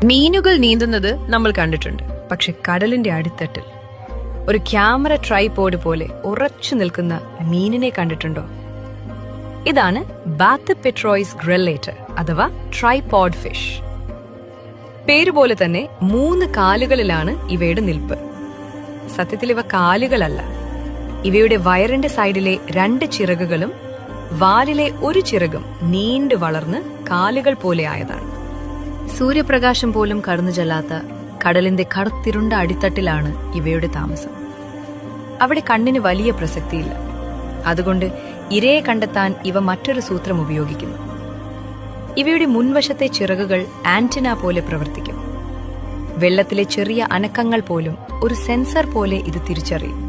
മീനുകൾ നീന്തുന്നത് നമ്മൾ കണ്ടിട്ടുണ്ട്, പക്ഷെ കടലിന്റെ അടിത്തട്ടിൽ ഒരു ക്യാമറ ട്രൈപോഡ് പോലെ ഉറച്ചു നിൽക്കുന്ന മീനിനെ കണ്ടിട്ടുണ്ടോ? ഇതാണ് ബാത്തിപെട്രോയിസ് ഗ്രെല്ലേറ്റർ അഥവാ ട്രൈപോഡ് ഫിഷ്. പേരുപോലെ തന്നെ 3 കാലുകളിലാണ് ഇവയുടെ നിൽപ്പ്. സത്യത്തിൽ ഇവ കാലുകളല്ല. ഇവയുടെ വയറിന്റെ സൈഡിലെ 2 ചിറകുകളും വാലിലെ 1 ചിറകും നീണ്ടു വളർന്ന് കാലുകൾ പോലെ ആയതാണ്. സൂര്യപ്രകാശം പോലും കടന്നു ചെല്ലാത്ത കടലിന്റെ കറുത്തിരുണ്ട അടിത്തട്ടിലാണ് ഇവയുടെ താമസം. അവിടെ കണ്ണിന് വലിയ പ്രസക്തിയില്ല. അതുകൊണ്ട് ഇരയെ കണ്ടെത്താൻ ഇവ മറ്റൊരു സൂത്രം ഉപയോഗിക്കുന്നു. ഇവയുടെ മുൻവശത്തെ ചിറകുകൾ ആന്റിന പോലെ പ്രവർത്തിക്കും. വെള്ളത്തിലെ ചെറിയ അനക്കങ്ങൾ പോലും ഒരു സെൻസർ പോലെ ഇത് തിരിച്ചറിയും.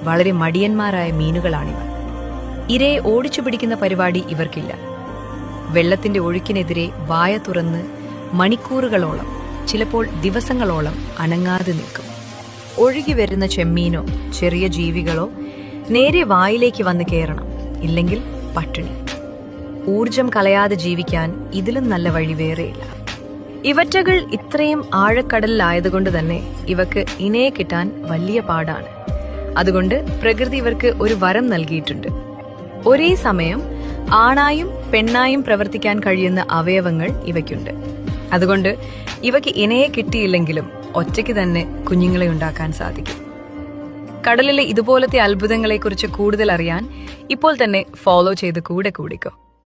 വളരെ മടിയന്മാരായ മീനുകളാണിവ. ഇരയെ ഓടിച്ചു പിടിക്കുന്ന പരിപാടി ഇവർക്കില്ല. വെള്ളത്തിന്റെ ഒഴുക്കിനെതിരെ വായ തുറന്ന് മണിക്കൂറുകളോളം, ചിലപ്പോൾ ദിവസങ്ങളോളം അനങ്ങാതെ നിൽക്കും. ഒഴുകി വരുന്ന ചെമ്മീനോ ചെറിയ ജീവികളോ നേരെ വായിലേക്ക് വന്ന് കയറണം, ഇല്ലെങ്കിൽ പട്ടിണി. ഊർജം കളയാതെ ജീവിക്കാൻ ഇതിലും നല്ല വഴി വേറെയില്ല. ഇവറ്റകൾ ഇത്രയും ആഴക്കടലിലായതുകൊണ്ട് തന്നെ ഇവക്ക് ഇണയെ കിട്ടാൻ വലിയ പാടാണ്. അതുകൊണ്ട് പ്രകൃതി ഇവർക്ക് ഒരു വരം നൽകിയിട്ടുണ്ട്. ഒരേ സമയം ആണായും പെണ്ണായും പ്രവർത്തിക്കാൻ കഴിയുന്ന അവയവങ്ങൾ ഇവയ്ക്കുണ്ട്. അതുകൊണ്ട് ഇവയ്ക്ക് ഇണയെ കിട്ടിയില്ലെങ്കിലും ഒറ്റയ്ക്ക് തന്നെ കുഞ്ഞുങ്ങളെ ഉണ്ടാക്കാൻ സാധിക്കും. കടലിലെ ഇതുപോലത്തെ അത്ഭുതങ്ങളെക്കുറിച്ച് കൂടുതൽ അറിയാൻ ഇപ്പോൾ തന്നെ ഫോളോ ചെയ്ത് കൂടെ കൂടിക്കോ.